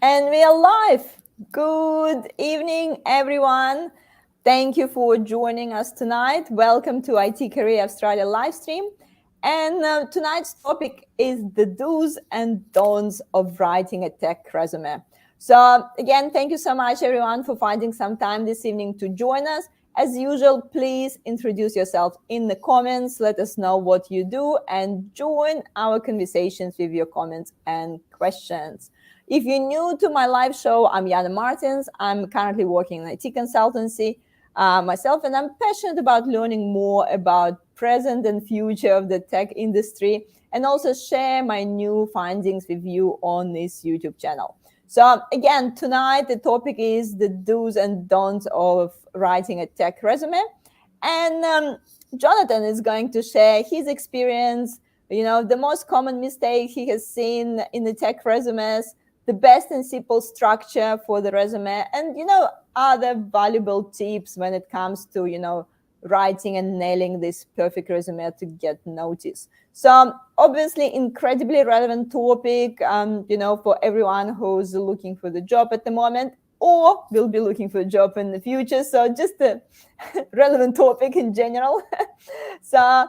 And we are live. Good evening, everyone. Thank you for joining us tonight. Welcome to IT Career Australia live stream. And tonight's topic is the do's and don'ts of writing a tech resume. So again, thank you so much, everyone, for finding some time this evening to join us. As usual, please introduce yourself in the comments. Let us know what you do and join our conversations with your comments and questions. If you're new to my live show, I'm Jana Martins. I'm currently working in IT consultancy myself, and I'm passionate about learning more about present and future of the tech industry, and also share my new findings with you on this YouTube channel. So again, tonight the topic is the do's and don'ts of writing a tech resume. And Johnathan is going to share his experience, the most common mistake he has seen in the tech resumes, the best and simple structure for the resume, and other valuable tips when it comes to writing and nailing this perfect resume to get noticed. So obviously incredibly relevant topic for everyone who's looking for the job at the moment or will be looking for a job in the future. So just a relevant topic in general. So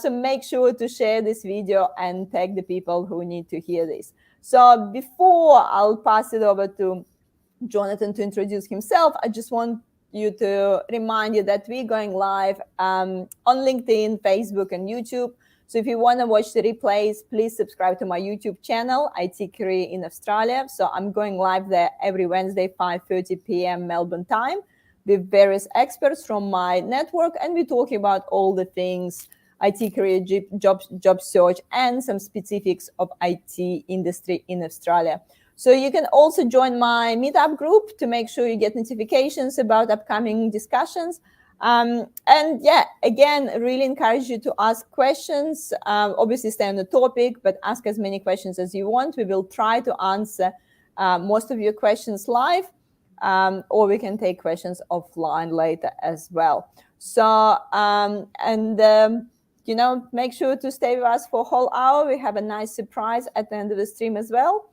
make sure to share this video and tag the people who need to hear this. So before I'll pass it over to Johnathan to introduce himself, I just want you to remind you that we're going live on LinkedIn, Facebook, and YouTube. So if you want to watch the replays, please subscribe to my YouTube channel, IT Career in Australia. So I'm going live there every Wednesday, 5:30 p.m. Melbourne time, with various experts from my network, and we're talking about all the things IT career, job search, and some specifics of IT industry in Australia. So you can also join my meetup group to make sure you get notifications about upcoming discussions. And yeah, again, really encourage you to ask questions. Obviously stay on the topic, but ask as many questions as you want. We will try to answer most of your questions live, or we can take questions offline later as well. So, make sure to stay with us for a whole hour. We have a nice surprise at the end of the stream as well.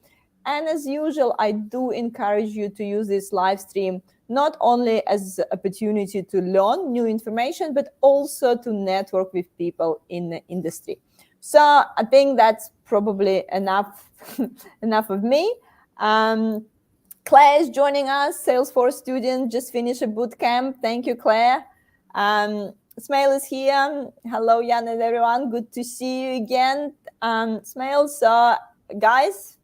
And as usual, I do encourage you to use this live stream not only as an opportunity to learn new information, but also to network with people in the industry. So I think that's probably enough of me. Claire is joining us, Salesforce student, just finished a boot camp. Thank you, Claire. Smail is here. Hello, Jan and everyone. Good to see you again. Smail, so guys,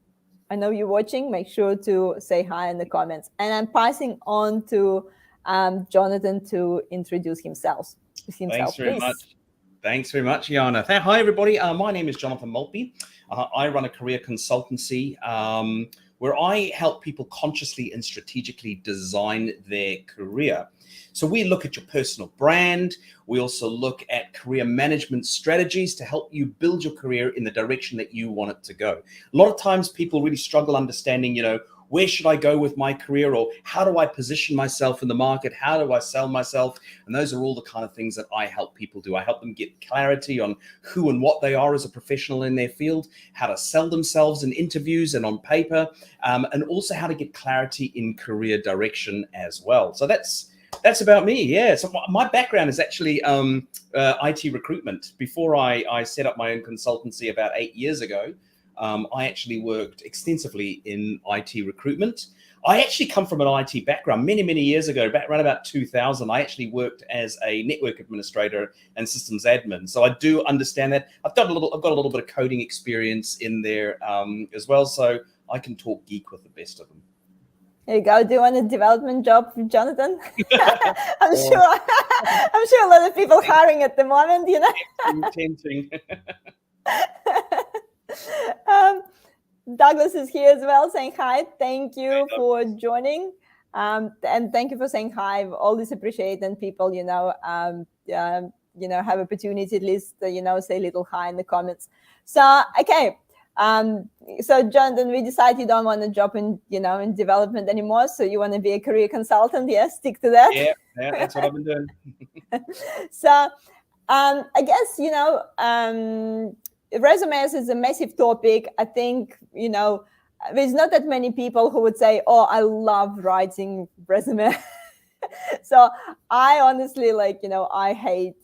I know you're watching. Make sure to say hi in the comments. And I'm passing on to Johnathan to introduce himself. Thanks very much. Thanks very much, Jana. Hi, everybody. My name is Johnathan Maltby. I run a career consultancy where I help people consciously and strategically design their career. So we look at your personal brand. We also look at career management strategies to help you build your career in the direction that you want it to go. A lot of times people really struggle understanding, where should I go with my career, or how do I position myself in the market? How do I sell myself? And those are all the kind of things that I help people do. I help them get clarity on who and what they are as a professional in their field, how to sell themselves in interviews and on paper, and also how to get clarity in career direction as well. So that's about me. Yeah. So my background is actually IT recruitment. Before I set up my own consultancy about 8 years ago, I actually worked extensively in IT recruitment. I actually come from an IT background. Many years ago, around about 2000, I actually worked as a network administrator and systems admin. So I do understand that. I've got a little bit of coding experience in there as well. So I can talk geek with the best of them. There you go. Do you want a development job, Johnathan? I'm sure a lot of people hiring at the moment, Tempting. Douglas is here as well, saying hi. Thank you for joining, and thank you for saying hi. Always appreciate when people, have opportunity at least, say a little hi in the comments. So okay. So Jonathan, we decided you don't want to job in development anymore. So you want to be a career consultant. Yes, stick to that. Yeah, that's what I've been doing. So, I guess, resumes is a massive topic. I think, there's not that many people who would say, oh, I love writing resume. So I honestly, like, I hate,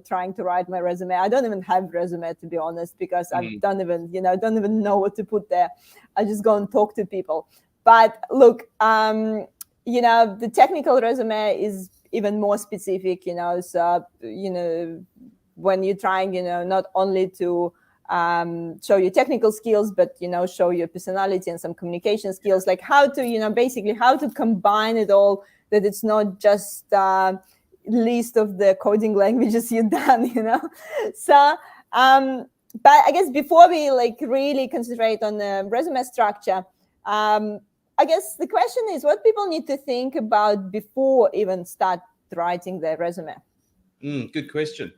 trying to write my resume. I don't even have resume, to be honest, because I don't even know what to put there. I just go and talk to people. But look, the technical resume is even more specific, so, when you're trying, not only to show your technical skills, but, show your personality and some communication skills, like how to, basically how to combine it all, that it's not just list of the coding languages you've done, So, but I guess before we like really concentrate on the resume structure, I guess the question is what people need to think about before even start writing their resume. Good question.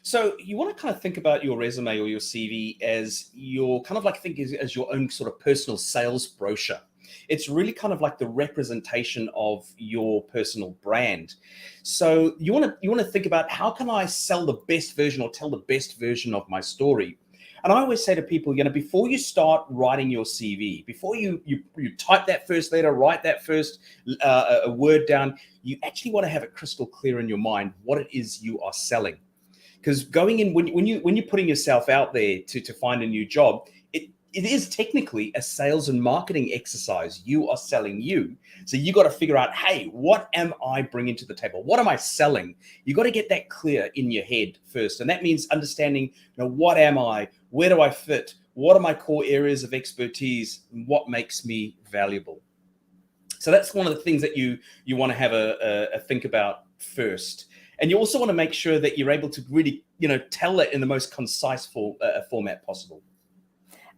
So you want to kind of think about your resume or your CV as your kind of like think as your own sort of personal sales brochure. It's really kind of like the representation of your personal brand. So you want to think about, how can I sell the best version or tell the best version of my story? And I always say to people, before you start writing your CV, before you type that first letter, write that first a word down, you actually want to have it crystal clear in your mind what it is you are selling. Because going in, when you're putting yourself out there to find a new job, it is technically a sales and marketing exercise. You are selling you. So you got to figure out, hey, what am I bringing to the table? What am I selling? You got to get that clear in your head first. And that means understanding, what am I? Where do I fit? What are my core areas of expertise? And what makes me valuable? So that's one of the things that you want to have a think about first. And you also want to make sure that you're able to really, tell it in the most concise format possible.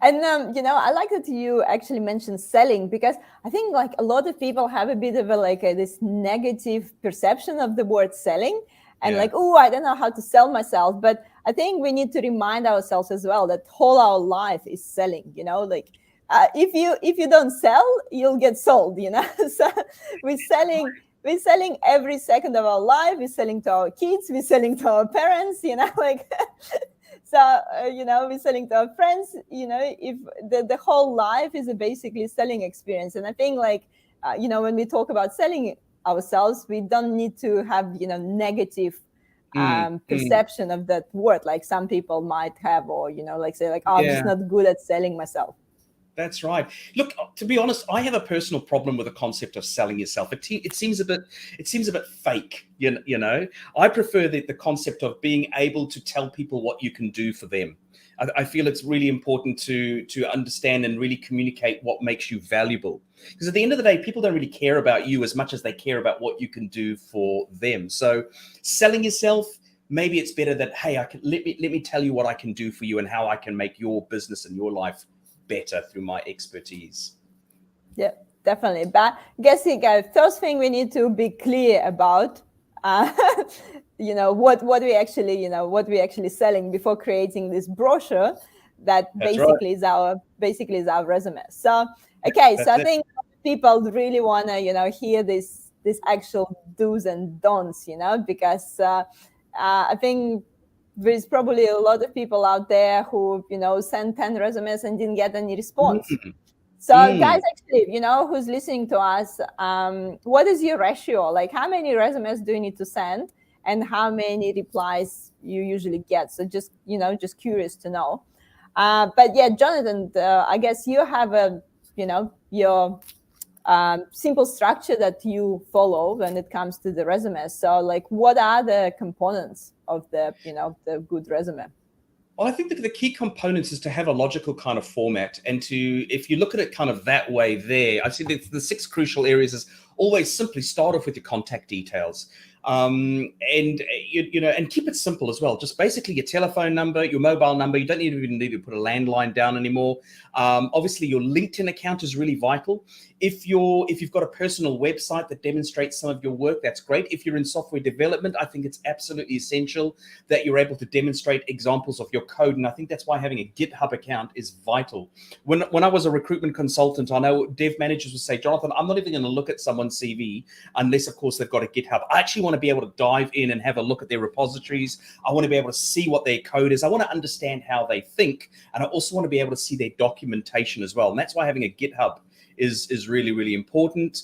And, I like that you actually mentioned selling, because I think like a lot of people have a bit of this negative perception of the word selling, and like, oh, I don't know how to sell myself. But I think we need to remind ourselves as well that whole our life is selling, like if you don't sell, you'll get sold, So we're selling every second of our life. We're selling to our kids, we're selling to our parents, like so, we're selling to our friends, if the whole life is basically selling experience. And I think like, when we talk about selling ourselves, we don't need to have, negative perception of that word. Like some people might have, or, like say like, oh, I'm just not good at selling myself. That's right. Look, to be honest, I have a personal problem with the concept of selling yourself. It seems a bit fake, I prefer the concept of being able to tell people what you can do for them. I feel it's really important to understand and really communicate what makes you valuable. Because at the end of the day, people don't really care about you as much as they care about what you can do for them. So selling yourself, maybe it's better that, hey, let me tell you what I can do for you and how I can make your business and your life better through my expertise. Yeah, definitely. But I guess first thing we need to be clear about, what we actually selling before creating this brochure that basically is our resume. So okay, so I think people really want to hear this actual do's and don'ts, because I think there's probably a lot of people out there who, sent 10 resumes and didn't get any response. So guys, actually, who's listening to us, what is your ratio? Like how many resumes do you need to send and how many replies you usually get? So just, just curious to know. But yeah, Johnathan, I guess you have your simple structure that you follow when it comes to the resume. So like, what are the components of the good resume? Well, I think the key components is to have a logical kind of format, and if you look at it kind of that way there, I see the 6 crucial areas is always simply start off with your contact details. And keep it simple as well. Just basically your telephone number, your mobile number. You don't even need to put a landline down anymore. Obviously, your LinkedIn account is really vital. If you've got a personal website that demonstrates some of your work, that's great. If you're in software development, I think it's absolutely essential that you're able to demonstrate examples of your code. And I think that's why having a GitHub account is vital. When I was a recruitment consultant, I know dev managers would say, Johnathan, I'm not even going to look at someone's CV unless, of course, they've got a GitHub. I actually want want to be able to dive in and have a look at their repositories. I want to be able to see what their code is. I want to understand how they think. And I also want to be able to see their documentation as well. And that's why having a GitHub is really, really important.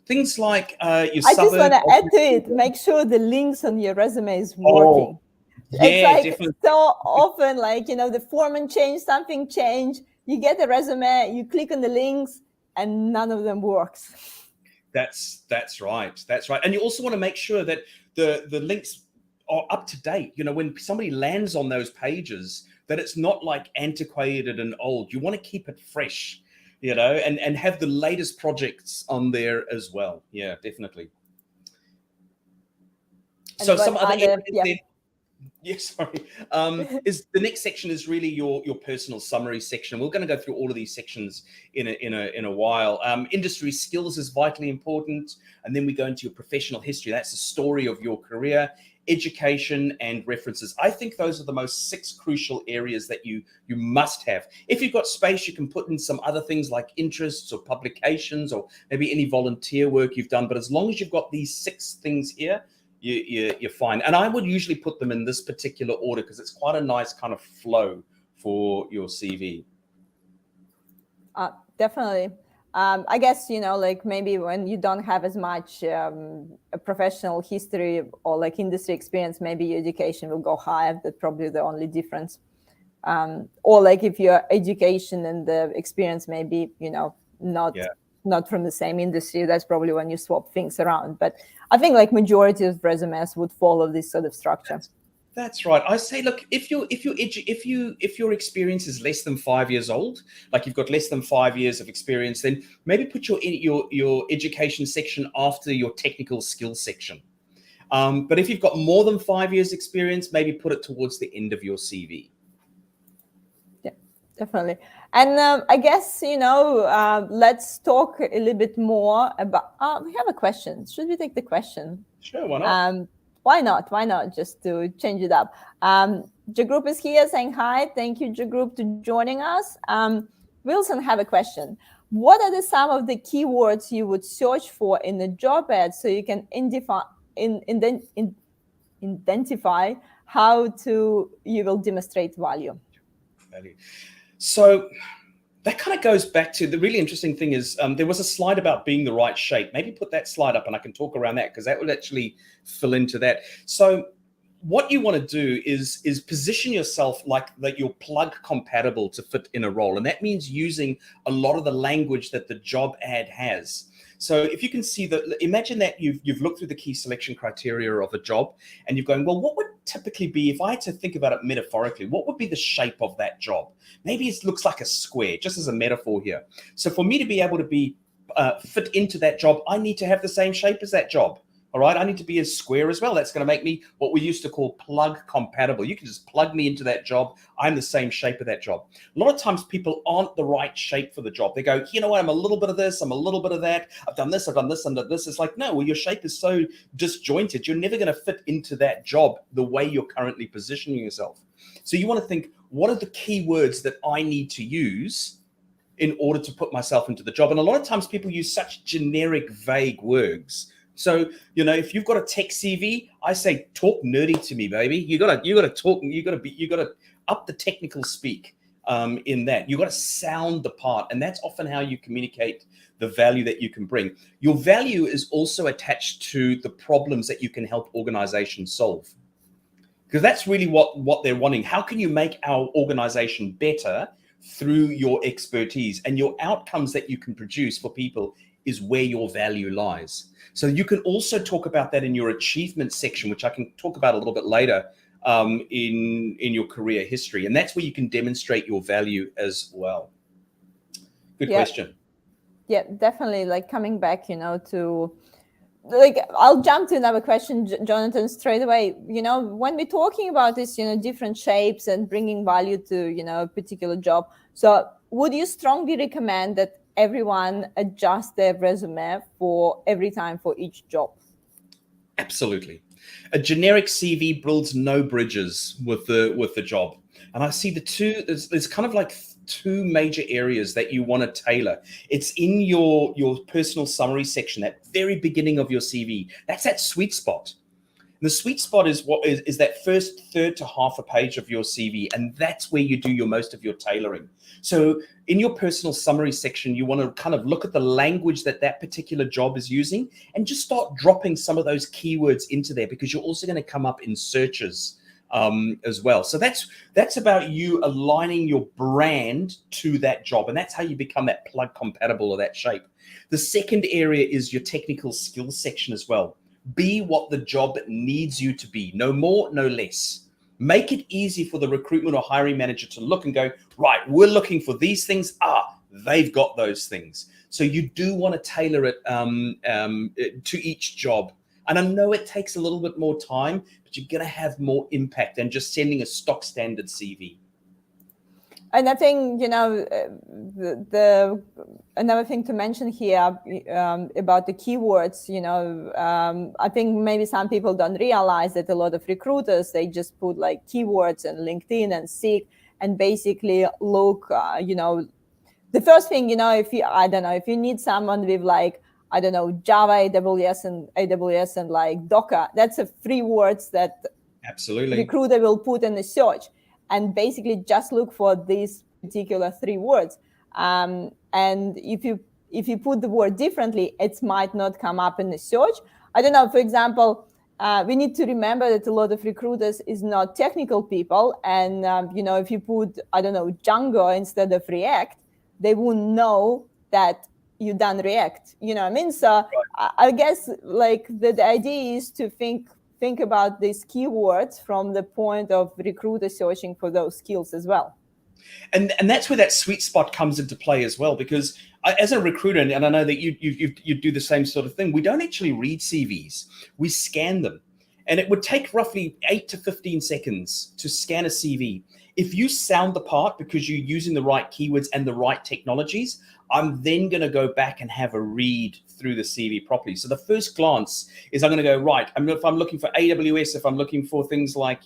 Things like your I just want to add to it, make sure the links on your resume is working. Yeah, it's like definitely. So often, like, the foreman changed, something changed, you get a resume, you click on the links, and none of them works. That's right. That's right. And you also want to make sure that the links are up to date. When somebody lands on those pages, that it's not like antiquated and old. You want to keep it fresh, and have the latest projects on there as well. Yeah, definitely. And so some other areas yeah. then, sorry. Is the next section is really your personal summary section. We're going to go through all of these sections in a while. Industry skills is vitally important, and then we go into your professional history. That's the story of your career, education, and references. I think those are the most 6 crucial areas that you must have. If you've got space, you can put in some other things like interests or publications or maybe any volunteer work you've done. But as long as you've got these 6 things here, you're fine. And I would usually put them in this particular order because it's quite a nice kind of flow for your CV. Definitely. I guess, like maybe when you don't have as much a professional history or like industry experience, maybe your education will go higher. That's probably the only difference. Or like if your education and the experience maybe, not from the same industry, that's probably when you swap things around. But I think like majority of resumes would follow this sort of structure. That's right. I say, look, if your experience is less than 5 years old, like you've got less than 5 years of experience, then maybe put your education section after your technical skills section. But if you've got more than 5 years experience, maybe put it towards the end of your CV. Yeah, definitely. And I guess, let's talk a little bit more about, we have a question. Should we take the question? Sure, why not? Why not? Why not? Just to change it up. Group is here saying hi. Thank you, Group, to joining us. Wilson have a question. What are some of the keywords you would search for in the job ad so you can identify how you will demonstrate value? So that kind of goes back to the really interesting thing is there was a slide about being the right shape. Maybe put that slide up and I can talk around that because that would actually fill into that. So what you want to do is position yourself like that you're plug compatible to fit in a role. And that means using a lot of the language that the job ad has. So if you can see that, imagine that you've looked through the key selection criteria of a job and you're going, well, what would typically be, if I had to think about it metaphorically, what would be the shape of that job? Maybe it looks like a square, just as a metaphor here. So for me to be able to be fit into that job, I need to have the same shape as that job. All right, I need to be a square as well. That's going to make me what we used to call plug compatible. You can just plug me into that job. I'm the same shape of that job. A lot of times people aren't the right shape for the job. They go, you know what, I'm a little bit of this, I'm a little bit of that. I've done this, I've done this, and this. It's like, no, well, your shape is so disjointed. You're never going to fit into that job the way you're currently positioning yourself. So you want to think, what are the key words that I need to use in order to put myself into the job? And a lot of times people use such generic, vague words. So, if you've got a tech CV, I say, talk nerdy to me, baby. You gotta talk, you gotta up the technical speak in that. You gotta sound the part. And that's often how you communicate the value that you can bring. Your value is also attached to the problems that you can help organizations solve. Because that's really what they're wanting. How can you make our organization better through your expertise? And your outcomes that you can produce for people is where your value lies. So you can also talk about that in your achievement section, which I can talk about a little bit later in your career history. And that's where you can demonstrate your value as well. Good question. Yeah, definitely. Like coming back, to like, I'll jump to another question, Johnathan, straight away. When we're talking about this, different shapes and bringing value to, a particular job. So would you strongly recommend that everyone adjust their resume for every time for each job? Absolutely. A generic CV builds no bridges with the job. And I see there's kind of like two major areas that you want to tailor. It's in your personal summary section, that very beginning of your CV. That's that sweet spot. And the sweet spot is what is that first third to half a page of your CV, and that's where you do most of your tailoring. So in your personal summary section, you want to kind of look at the language that particular job is using, and just start dropping some of those keywords into there, because you're also going to come up in searches as well. So that's about you aligning your brand to that job, and that's how you become that plug compatible or that shape. The second area is your technical skills section as well. Be what the job needs you to be, no more, no less. Make it easy for the recruitment or hiring manager to look and go, right, we're looking for these things. They've got those things. So you do want to tailor it to each job. And I know it takes a little bit more time, but you're going to have more impact than just sending a stock standard CV. And I think, the another thing to mention here about the keywords, I think maybe some people don't realize that a lot of recruiters, they just put like keywords in LinkedIn and Seek, and basically look, the first thing, if you need someone with like, Java, AWS and like Docker, that's a 3 words that absolutely recruiter will put in the search. And basically just look for these particular 3 words. And if you put the word differently, it might not come up in the search. I don't know, for example, we need to remember that a lot of recruiters is not technical people. And, if you put, Django instead of React, they won't know that you done React. You know what I mean? So right. I guess like the idea is to think about these keywords from the point of recruiter searching for those skills as well. And that's where that sweet spot comes into play as well, because as a recruiter, and I know that you do the same sort of thing, we don't actually read CVs, we scan them. And it would take roughly 8 to 15 seconds to scan a CV. If you sound the part because you're using the right keywords and the right technologies, I'm then going to go back and have a read through the CV properly. So the first glance is I'm going to go, right, if I'm looking for AWS, if I'm looking for things like,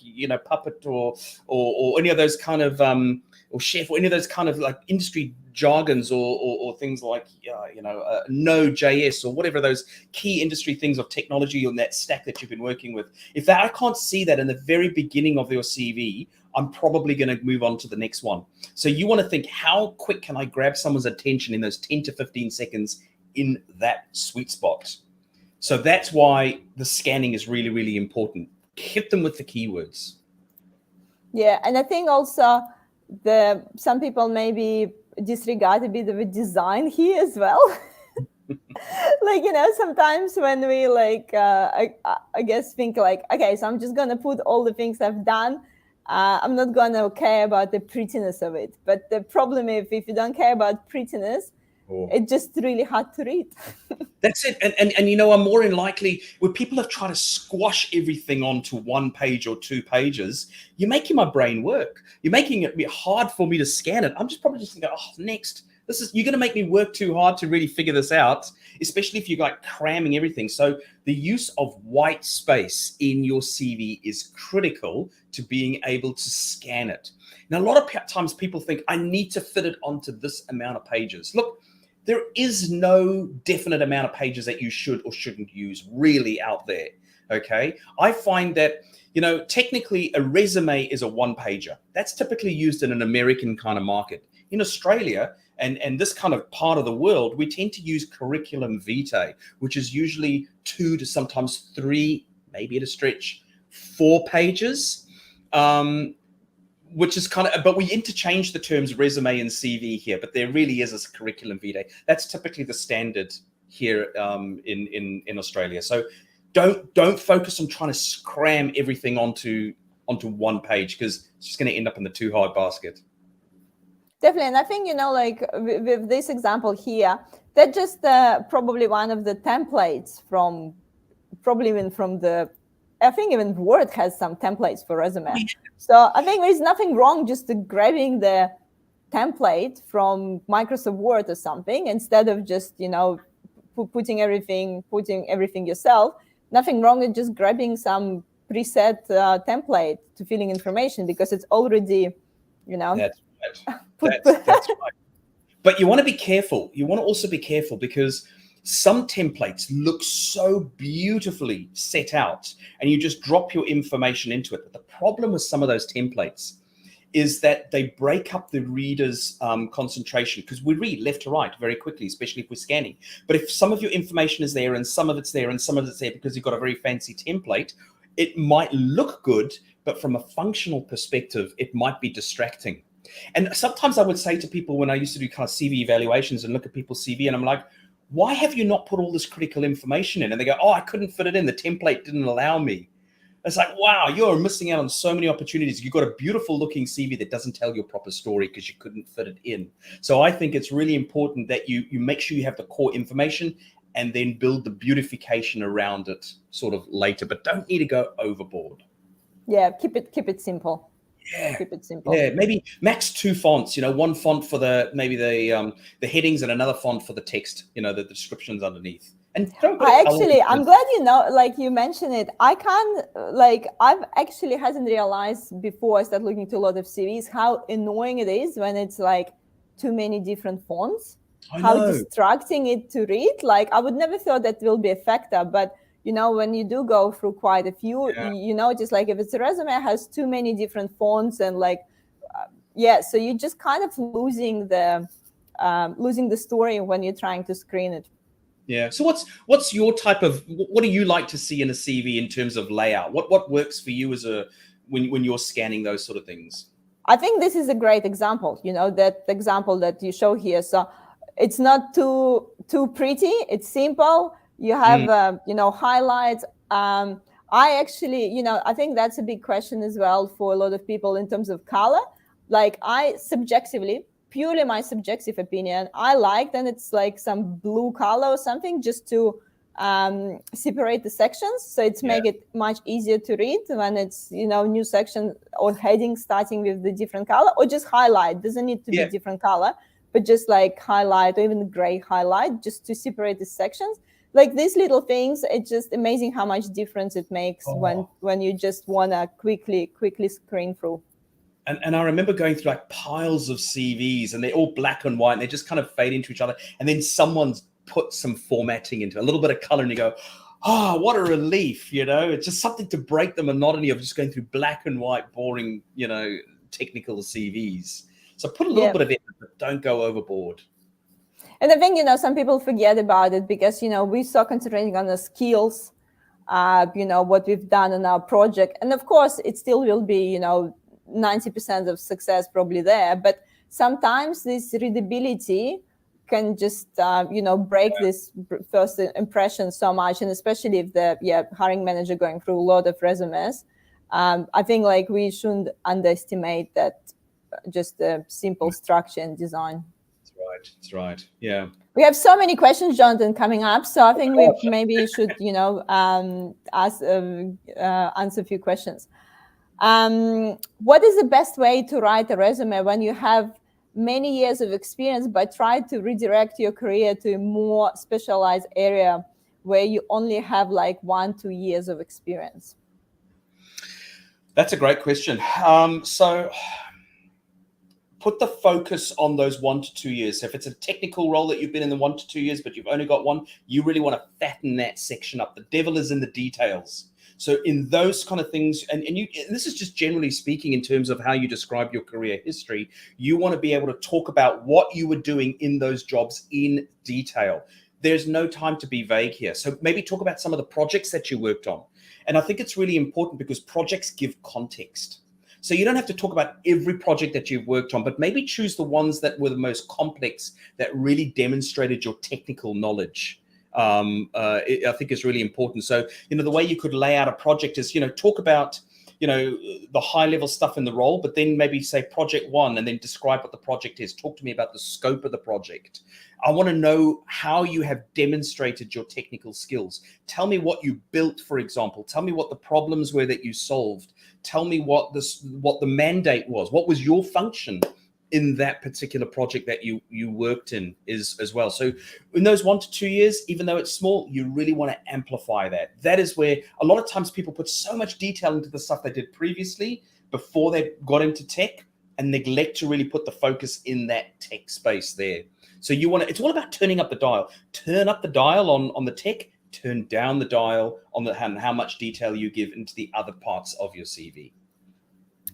Puppet or any of those kind of, or Chef, or any of those kind of like industry jargons or things like, Node.js or whatever those key industry things of technology on that stack that you've been working with. If I can't see that in the very beginning of your CV, I'm probably going to move on to the next one. So you want to think, how quick can I grab someone's attention in those 10 to 15 seconds in that sweet spot? So that's why the scanning is really, really important. Hit them with the keywords. Yeah, and I think also some people maybe disregard a bit of a design here as well. Like, sometimes when we like, I guess think like, okay, so I'm just going to put all the things I've done. I'm not going to care about the prettiness of it. But the problem is if you don't care about prettiness, it's just really hard to read. That's it. And I'm more than likely, when people have tried to squash everything onto 1 page or 2 pages, you're making my brain work. You're making it hard for me to scan it. I'm probably just going to go, next. You're going to make me work too hard to really figure this out, especially if you're like cramming everything. So the use of white space in your CV is critical to being able to scan it. Now, a lot of times people think I need to fit it onto this amount of pages. Look, there is no definite amount of pages that you should or shouldn't use really out there. Okay. I find that, technically a resume is a 1-pager. That's typically used in an American kind of market. In Australia, and this kind of part of the world, we tend to use curriculum vitae, which is usually 2 to sometimes 3, maybe at a stretch, 4 pages, which is but we interchange the terms resume and CV here, but there really is a curriculum vitae. That's typically the standard here in Australia. So don't focus on trying to cram everything onto 1 page, because it's just going to end up in the too hard basket. Definitely. And I think, like with this example here, that's just probably one of the templates I think even Word has some templates for resume. Oh, yeah. So I think there's nothing wrong just grabbing the template from Microsoft Word or something, instead of just, putting everything yourself. Nothing wrong with just grabbing some preset template to filling information, because it's already, That's That's right. But you want to be careful. You want to also be careful because some templates look so beautifully set out and you just drop your information into it. But the problem with some of those templates is that they break up the reader's concentration, because we read left to right very quickly, especially if we're scanning. But if some of your information is there and some of it's there and some of it's there because you've got a very fancy template, it might look good, but from a functional perspective, it might be distracting. And sometimes I would say to people when I used to do kind of CV evaluations and look at people's CV, and I'm like, why have you not put all this critical information in? And they go, oh, I couldn't fit it in. The template didn't allow me. It's like, wow, you're missing out on so many opportunities. You've got a beautiful looking CV that doesn't tell your proper story because you couldn't fit it in. So I think it's really important that you make sure you have the core information and then build the beautification around it sort of later, but don't need to go overboard. Yeah, keep it simple. Yeah, keep it simple. Yeah, maybe max 2 fonts. One font for the headings and another font for the text. The descriptions underneath. And I'm glad like you mentioned it. I've actually hasn't realized before I start looking to a lot of CVs how annoying it is when it's like too many different fonts. How distracting it to read. Like I would never thought that will be a factor, but when you do go through quite a few, you notice like if it's a resume has too many different fonts and so you're just kind of losing the story when you're trying to screen it. Yeah. So what's your type of, what do you like to see in a CV in terms of layout? What works for you as when you're scanning those sort of things? I think this is a great example, that example that you show here. So it's not too pretty. It's simple. You have, highlights. I actually, I think that's a big question as well for a lot of people in terms of color. Like purely my subjective opinion, I like then it's like some blue color or something just to separate the sections. So it's make it much easier to read when it's, new section or heading starting with the different color, or just highlight. Doesn't need to be different color, but just like highlight or even the gray highlight just to separate the sections. Like these little things, it's just amazing how much difference it makes when you just want to quickly screen through. And I remember going through like piles of CVs and they're all black and white and they just kind of fade into each other. And then someone's put some formatting into a little bit of color and you go, oh, what a relief. It's just something to break the monotony of just going through black and white, boring, technical CVs. So put a little bit of it, but don't go overboard. And I think, some people forget about it because, we start concentrating on the skills, what we've done in our project. And of course, it still will be, 90% of success probably there. But sometimes this readability can just, break this first impression so much. And especially if the hiring manager going through a lot of resumes, I think like we shouldn't underestimate that just the simple structure and design. That's right. Yeah. We have so many questions, Johnathan, coming up. So I think we maybe should, answer a few questions. What is the best way to write a resume when you have many years of experience, but try to redirect your career to a more specialized area where you only have like 1-2 years of experience? That's a great question. So put the focus on those 1 to 2 years. So if it's a technical role that you've been in the 1 to 2 years, but you've only got one, you really want to fatten that section up. The devil is in the details. So in those kind of things, and this is just generally speaking in terms of how you describe your career history, you want to be able to talk about what you were doing in those jobs in detail. There's no time to be vague here. So maybe talk about some of the projects that you worked on. And I think it's really important because projects give context. So you don't have to talk about every project that you've worked on, but maybe choose the ones that were the most complex, that really demonstrated your technical knowledge. I think is really important. So, the way you could lay out a project is, talk about, the high level stuff in the role, but then maybe say project 1 and then describe what the project is. Talk to me about the scope of the project. I want to know how you have demonstrated your technical skills. Tell me what you built, for example. Tell me what the problems were that you solved. Tell me what the mandate was. What was your function in that particular project that you worked in is as well. So in those 1 to 2 years, even though it's small, you really want to amplify that. That is where a lot of times people put so much detail into the stuff they did previously before they got into tech. and neglect to really put the focus in that tech space there. So you want to, it's all about turning up the dial. Turn up the dial on the tech, turn down the dial on the how much detail you give into the other parts of your CV.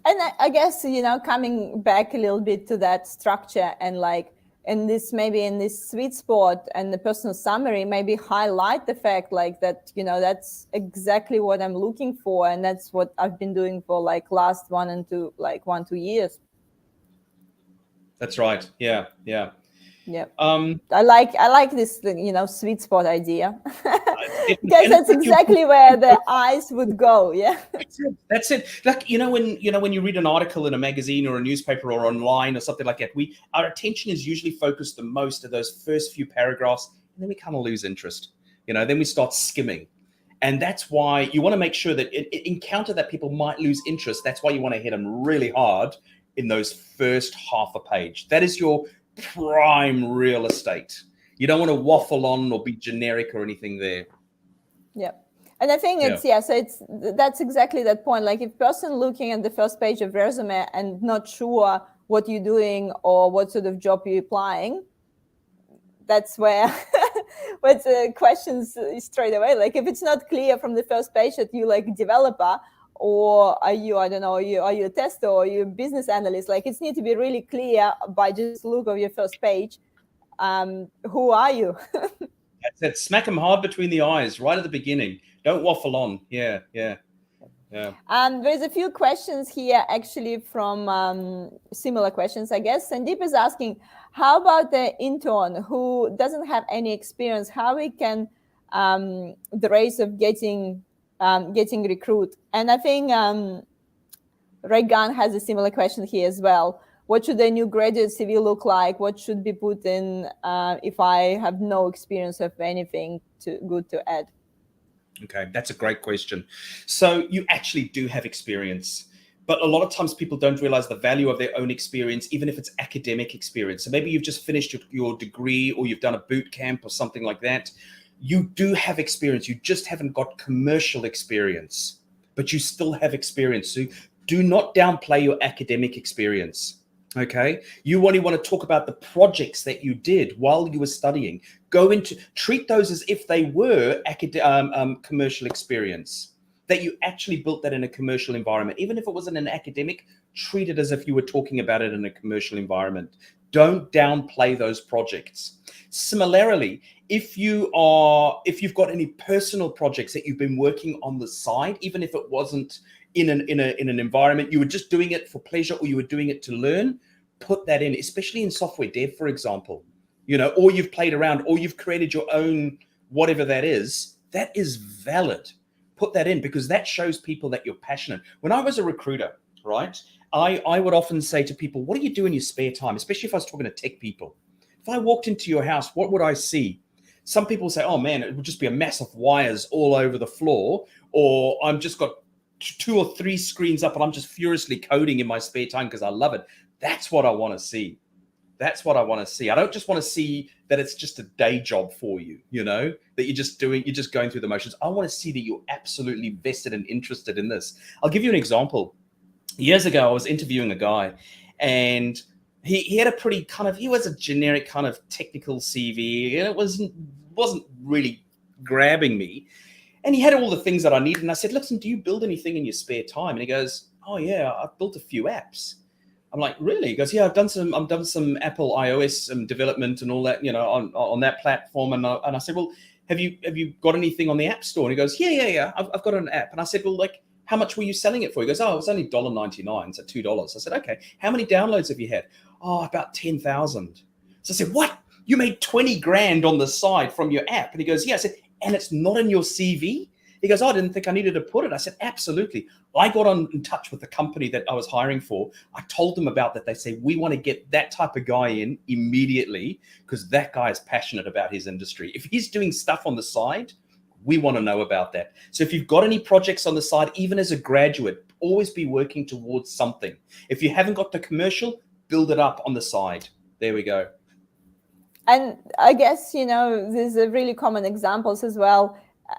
And I guess, coming back a little bit to that structure and like in this sweet spot and the personal summary, maybe highlight the fact like that, that's exactly what I'm looking for. And that's what I've been doing for like last 2 years. That's right. Yeah. Yeah. Yeah. I like this, sweet spot idea. Because and that's exactly where the eyes would go. Yeah. That's it. Like, when you read an article in a magazine or a newspaper or online or something like that, our attention is usually focused the most of those first few paragraphs, and then we kind of lose interest. Then we start skimming. And that's why you want to make sure that encounter that people might lose interest. That's why you want to hit them really hard in those first half a page. That is your prime real estate. You don't want to waffle on or be generic or anything there. Yeah. And I think that's exactly that point. Like if person looking at the first page of resume and not sure what you're doing or what sort of job you're applying, that's where the questions straight away. Like if it's not clear from the first page that you like developer, or are you, I don't know, are you a tester or are you a business analyst? Like it needs to be really clear by just look of your first page. Who are you? That's it. Smack them hard between the eyes right at the beginning. Don't waffle on. Yeah. There's a few questions here actually from similar questions, I guess. Sandeep is asking, how about the intern who doesn't have any experience? How we can the race of getting recruit? And I think Regan has a similar question here as well. What should a new graduate CV look like? What should be put in if I have no experience of anything good to add? Okay, that's a great question. So you actually do have experience, but a lot of times people don't realize the value of their own experience, even if it's academic experience. So maybe you've just finished your degree or you've done a boot camp or something like that. You do have experience. You just haven't got commercial experience, but you still have experience. So do not downplay your academic experience. Okay, you only want to talk about the projects that you did while you were studying. Treat those as if they were commercial experience, that you actually built that in a commercial environment. Even if it wasn't an academic, treat it as if you were talking about it in a commercial environment. Don't downplay those projects. Similarly, if you've got any personal projects that you've been working on the side, even if it wasn't in an environment, you were just doing it for pleasure or you were doing it to learn, put that in, especially in software dev, for example, or you've played around or you've created your own, whatever that is valid. Put that in because that shows people that you're passionate. When I was a recruiter, right, I would often say to people, what do you do in your spare time? Especially if I was talking to tech people. If I walked into your house, what would I see? Some people say, oh man, it would just be a mass of wires all over the floor, or I'm just got 2 or 3 screens up and I'm just furiously coding in my spare time because I love it. That's what I want to see. That's what I want to see. I don't just want to see that it's just a day job for you, that you're just going through the motions. I want to see that you're absolutely vested and interested in this. I'll give you an example. Years ago, I was interviewing a guy and he had a pretty he was a generic kind of technical CV and it wasn't really grabbing me. And he had all the things that I needed. And I said, listen, do you build anything in your spare time? And he goes, oh yeah, I've built a few apps. I'm like, really? He goes, yeah, I've done some Apple iOS development and all that, on that platform. And I said, well, have you got anything on the App Store? And he goes, yeah, I've got an app. And I said, well, like, how much were you selling it for? He goes, oh, it was only $1.99, so $2. I said, okay, how many downloads have you had? Oh, about 10,000. So I said, what? You made 20 grand on the side from your app? And he goes, yeah. I said, and it's not in your CV? He goes, oh, I didn't think I needed to put it. I said, absolutely. I got in touch with the company that I was hiring for. I told them about that. They say, we want to get that type of guy in immediately because that guy is passionate about his industry. If he's doing stuff on the side, we want to know about that. So if you've got any projects on the side, even as a graduate, always be working towards something. If you haven't got the commercial, build it up on the side. There we go. And I guess, there's a really common examples as well.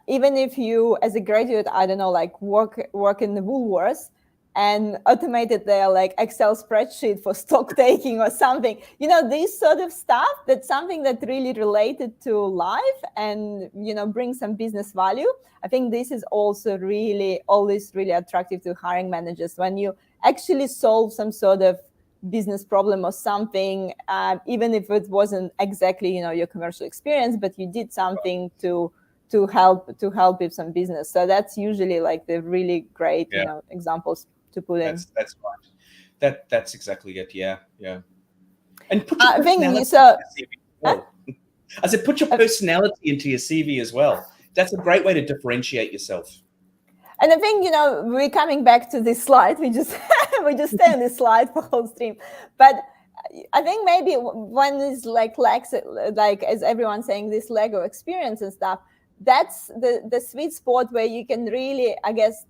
Even if you, as a graduate, I don't know, like work in the Woolworths, and automated their like Excel spreadsheet for stock taking or something. This sort of stuff, that's something that really related to life and, bring some business value. I think this is also always really attractive to hiring managers, when you actually solve some sort of business problem or something, even if it wasn't exactly, your commercial experience, but you did something to help with some business. So that's usually like the really great, examples to put in. That's right. That's exactly it. Yeah. And put your I think personality so. into your CV as well. I said, put your personality into your CV as well. That's a great way to differentiate yourself. And I think, we're coming back to this slide. We just stay on this slide for whole stream. But I think maybe when it's like as everyone's saying, this Lego experience and stuff, that's the sweet spot where you can really, I guess,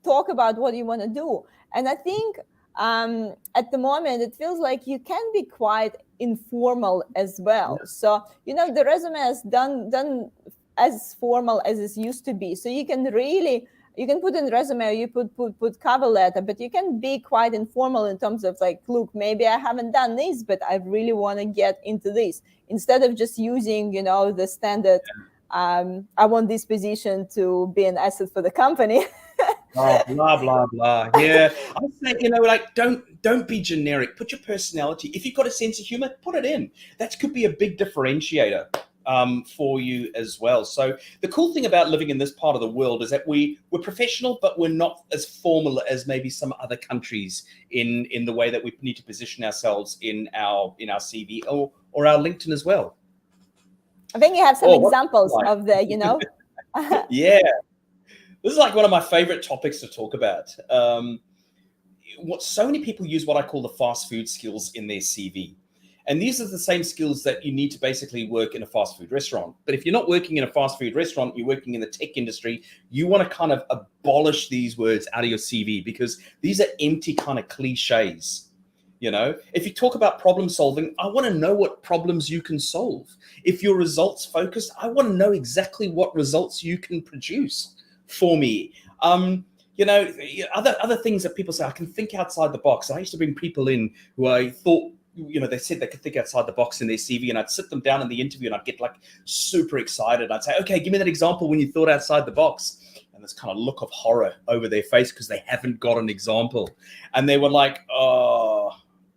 talk about what you want to do. And I think at the moment it feels like you can be quite informal as well. So the resume is done as formal as it used to be. So you can put in resume, or you put cover letter, but you can be quite informal in terms of like, look, maybe I haven't done this, but I really want to get into this, instead of just using the standard I want this position to be an asset for the company. Oh, blah blah blah. Yeah, I say, like, don't be generic. Put your personality. If you've got a sense of humor, put it in. That could be a big differentiator for you as well. So the cool thing about living in this part of the world is that we're professional, but we're not as formal as maybe some other countries in the way that we need to position ourselves in our CV or our LinkedIn as well. I think you have some examples of the, Yeah. This is like one of my favorite topics to talk about. What so many people use what I call the fast food skills in their CV. And these are the same skills that you need to basically work in a fast food restaurant. But if you're not working in a fast food restaurant, you're working in the tech industry, you want to kind of abolish these words out of your CV, because these are empty kind of cliches. If you talk about problem solving, I want to know what problems you can solve. If you're results focused, I want to know exactly what results you can produce for me. Other things that people say, I can think outside the box. I used to bring people in who I thought, they said they could think outside the box in their CV, and I'd sit them down in the interview and I'd get like super excited. I'd say, okay, give me that example when you thought outside the box. And this kind of look of horror over their face because they haven't got an example. And they were like, oh,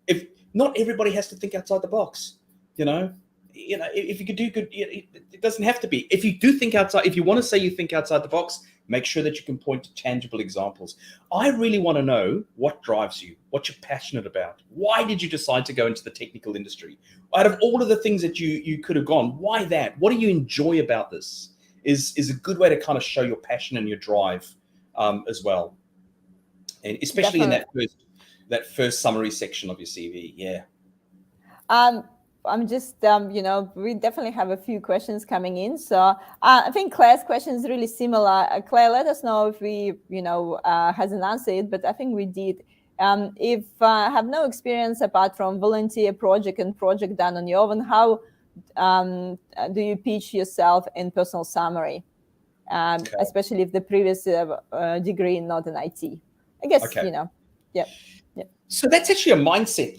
if not everybody has to think outside the box, if you could do good, it doesn't have to be. If you do think outside, if you want to say you think outside the box, make sure that you can point to tangible examples. I really want to know what drives you, what you're passionate about. Why did you decide to go into the technical industry? Out of all of the things that you could have gone, why that? What do you enjoy about this? Is a good way to kind of show your passion and your drive as well. And especially Definitely. in that first summary section of your CV. Yeah. I'm just, we definitely have a few questions coming in. So I think Claire's question is really similar. Claire, let us know if we, hasn't answered it, but I think we did. If I have no experience apart from volunteer project and project done on your own, how do you pitch yourself in personal summary, especially if the previous degree not in IT? I guess, yeah. So that's actually a mindset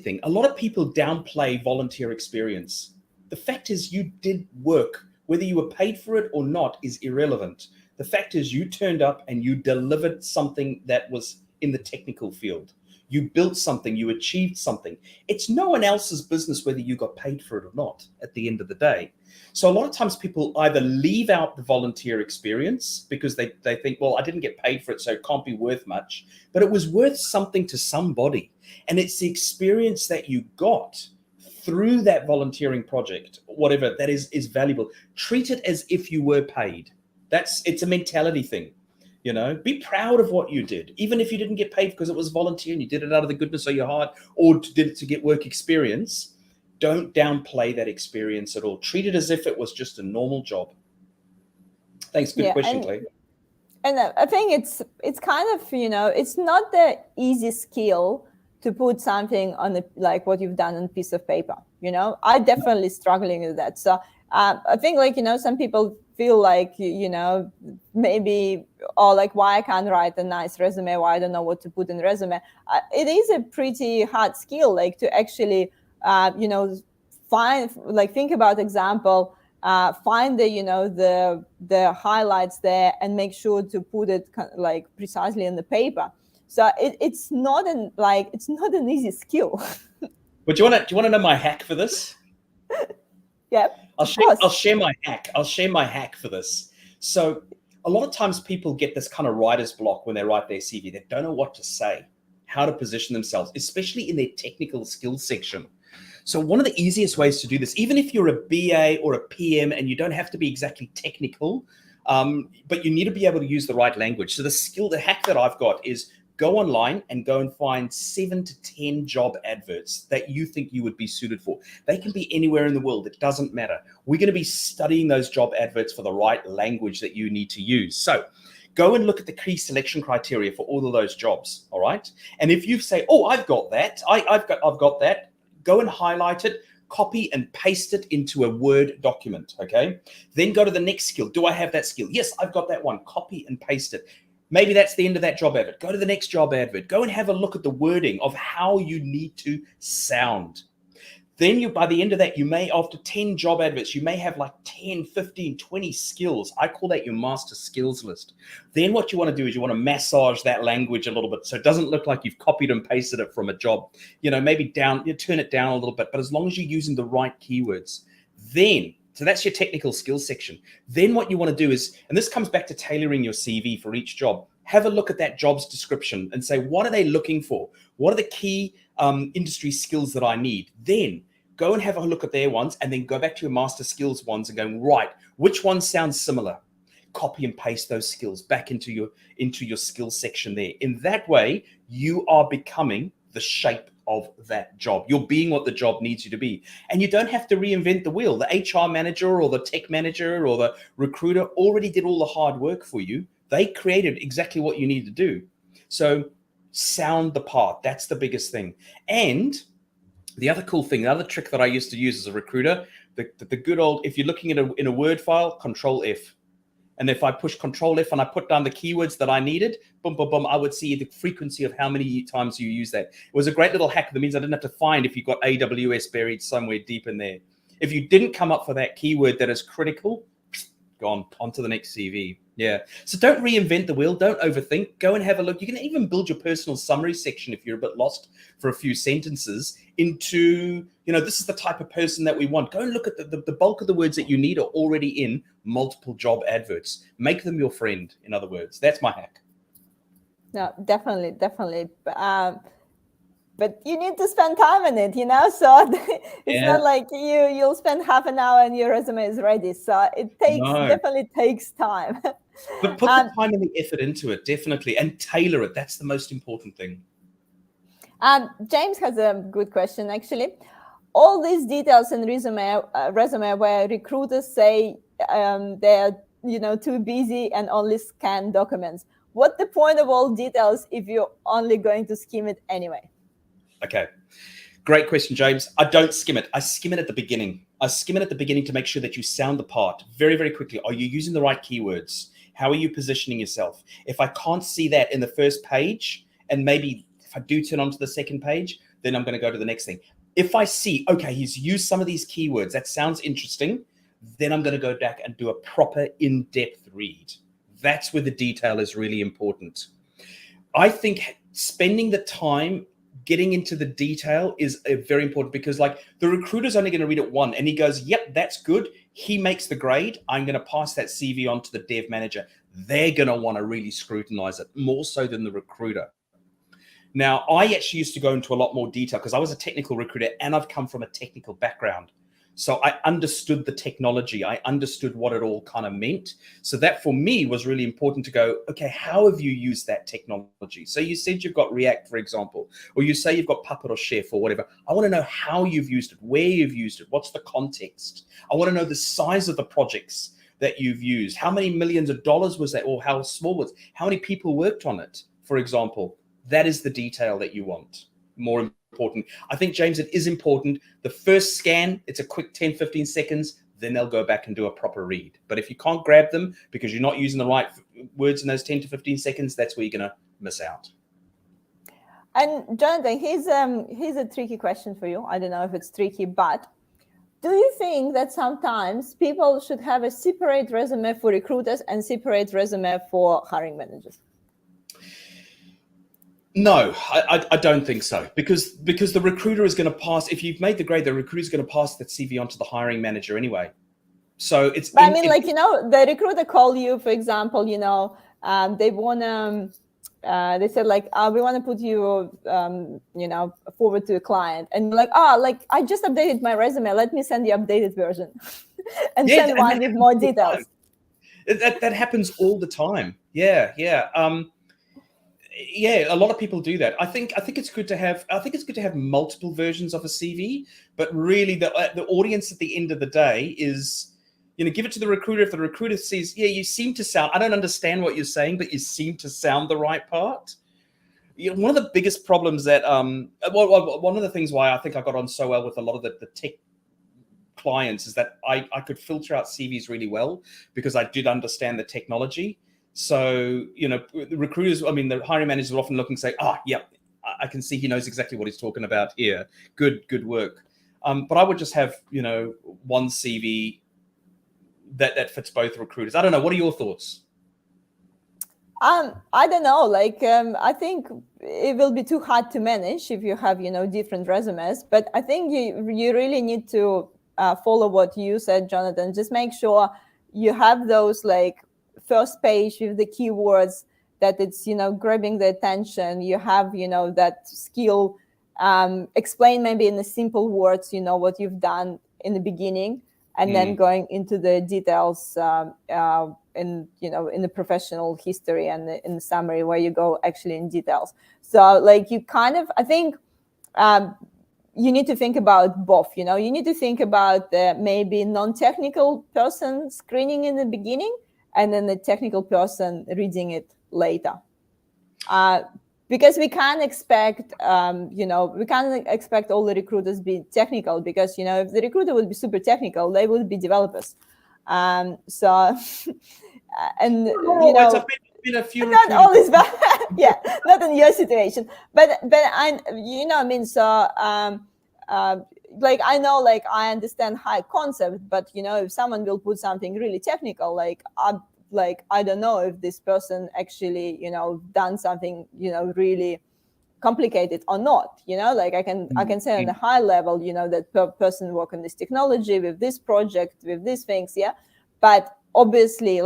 thing. A lot of people downplay volunteer experience. The fact is you did work. Whether you were paid for it or not is irrelevant. The fact is you turned up and you delivered something that was in the technical field. You built something, you achieved something. It's no one else's business whether you got paid for it or not at the end of the day. So a lot of times people either leave out the volunteer experience because they think, well, I didn't get paid for it, so it can't be worth much. But it was worth something to somebody. And it's the experience that you got through that volunteering project, whatever that is valuable. Treat it as if you were paid. It's a mentality thing. Be proud of what you did, even if you didn't get paid because it was volunteer and you did it out of the goodness of your heart, or did it to get work experience. Don't downplay that experience at all. Treat it as if it was just a normal job. Thanks. Good question, Clay. And I think it's kind of, it's not the easy skill to put something on like what you've done on a piece of paper. I definitely struggling with that. So I think, like, some people feel like, maybe, oh, like, why I can't write a nice resume, why I don't know what to put in resume. It is a pretty hard skill, like, to actually, think about example, find the highlights there and make sure to put it like precisely in the paper. So it's not an easy skill. But do you want to know my hack for this? Yeah, I'll of share, course. I'll share my hack. I'll share my hack for this. So a lot of times people get this kind of writer's block when they write their CV. They don't know what to say, how to position themselves, especially in their technical skills section. So one of the easiest ways to do this, even if you're a BA or a PM and you don't have to be exactly technical, but you need to be able to use the right language. So the hack that I've got is go online and go and find 7 to 10 job adverts that you think you would be suited for. They can be anywhere in the world. It doesn't matter. We're going to be studying those job adverts for the right language that you need to use. So go and look at the key selection criteria for all of those jobs. All right. And if you say, oh, I've got that, I've got that, go and highlight it, copy and paste it into a Word document. Okay. Then go to the next skill. Do I have that skill? Yes, I've got that one. Copy and paste it. Maybe that's the end of that job advert. Go to the next job advert. Go and have a look at the wording of how you need to sound. Then by the end of that, you may, after 10 job adverts, you may have like 10, 15, 20 skills. I call that your master skills list. Then what you want to do is you want to massage that language a little bit so it doesn't look like you've copied and pasted it from a job. Maybe turn it down a little bit, but as long as you're using the right keywords, so that's your technical skills section. Then what you want to do is, and this comes back to tailoring your CV for each job, have a look at that job's description and say, what are they looking for? What are the key industry skills that I need? Then go and have a look at their ones and then go back to your master skills ones and go, right, which ones sound similar? Copy and paste those skills back into your skills section there. In that way, you are becoming the shape of that job. You're being what the job needs you to be. And you don't have to reinvent the wheel. The HR manager or the tech manager or the recruiter already did all the hard work for you. They created exactly what you need to do. So sound the part. That's the biggest thing. And the other cool thing, the other trick that I used to use as a recruiter, the good old, if you're looking at in a Word file, Control F. And if I push Control F and I put down the keywords that I needed, boom, boom, boom, I would see the frequency of how many times you use that. It was a great little hack. That means I didn't have to find if you've got AWS buried somewhere deep in there. If you didn't come up for that keyword that is critical, gone on to the next CV. Yeah. So don't reinvent the wheel. Don't overthink. Go and have a look. You can even build your personal summary section if you're a bit lost for a few sentences into, this is the type of person that we want. Go and look at the bulk of the words that you need are already in multiple job adverts. Make them your friend, in other words. That's my hack. No, definitely. But you need to spend time in it, so it's not like you'll spend half an hour and your resume is ready. So it definitely takes time. But put the time and the effort into it, definitely, and tailor it. That's the most important thing. James has a good question, actually. All these details in resume where recruiters say they're too busy and only scan documents. What's the point of all details if you're only going to skim it anyway? Okay. Great question, James. I don't skim it. I skim it at the beginning. I skim it at the beginning to make sure that you sound the part very, very quickly. Are you using the right keywords? How are you positioning yourself? If I can't see that in the first page, and maybe if I do turn on to the second page, then I'm going to go to the next thing. If I see, okay, he's used some of these keywords, that sounds interesting, then I'm going to go back and do a proper in-depth read. That's where the detail is really important. I think spending the time getting into the detail is very important because the recruiter's only going to read it one and he goes, yep, that's good. He makes the grade. I'm going to pass that CV on to the dev manager. They're going to want to really scrutinize it more so than the recruiter. Now, I actually used to go into a lot more detail because I was a technical recruiter and I've come from a technical background. So I understood the technology. I understood what it all kind of meant. So that for me was really important to go, okay, how have you used that technology? So you said you've got React, for example, or you say you've got Puppet or Chef or whatever. I want to know how you've used it, where you've used it, what's the context. I want to know the size of the projects that you've used. How many millions of dollars was that, or how small was it? How many people worked on it, for example? That is the detail that you want. More important. I think, James, it is important. The first scan, it's a quick 10, 15 seconds. then they'll go back and do a proper read. But if you can't grab them because you're not using the right words in those 10 to 15 seconds, that's where you're going to miss out. And Johnathan, here's a tricky question for you. I don't know if it's tricky, but do you think that sometimes people should have a separate resume for recruiters and separate resume for hiring managers? No, I don't think so, because the recruiter is going to pass. If you've made the grade, the recruiter is going to pass that CV on to the hiring manager anyway. So it's. But the recruiter call you, for example, they want to. They said we want to put you, forward to a client, and you're like, I just updated my resume. Let me send the updated version, and send one with more details. That happens all the time. Yeah. A lot of people do that. I think it's good to have. I think it's good to have multiple versions of a CV, but really the audience at the end of the day is, give it to the recruiter. If the recruiter sees, you seem to sound, I don't understand what you're saying, but you seem to sound the right part. One of the biggest problems that, one of the things why I think I got on so well with a lot of the tech clients is that I could filter out CVs really well because I did understand the technology. So, the recruiters, the hiring managers will often look and say, I can see he knows exactly what he's talking about here. Good work. But I would just have, one CV that fits both recruiters. I don't know. What are your thoughts? I don't know. I think it will be too hard to manage if you have, different resumes. But I think you really need to follow what you said, Johnathan. Just make sure you have those first page with the keywords that it's, grabbing the attention. You have, that skill. Explain maybe in the simple words, what you've done in the beginning. And then going into the details in the professional history and in the summary where you go actually in details. So you kind of, I think you need to think about both. You need to think about the maybe non-technical person screening in the beginning and then the technical person reading it later. Because we can't expect, we can't expect all the recruiters be technical because, if the recruiter would be super technical, they would be developers. And, it's been a few not always bad. Yeah, not in your situation. But I, so, I know, I understand high concept, but, if someone will put something really technical, I don't know if this person actually, done something, really complicated or not. I can say on a high level, that person work on this technology with this project, with these things, yeah. But obviously,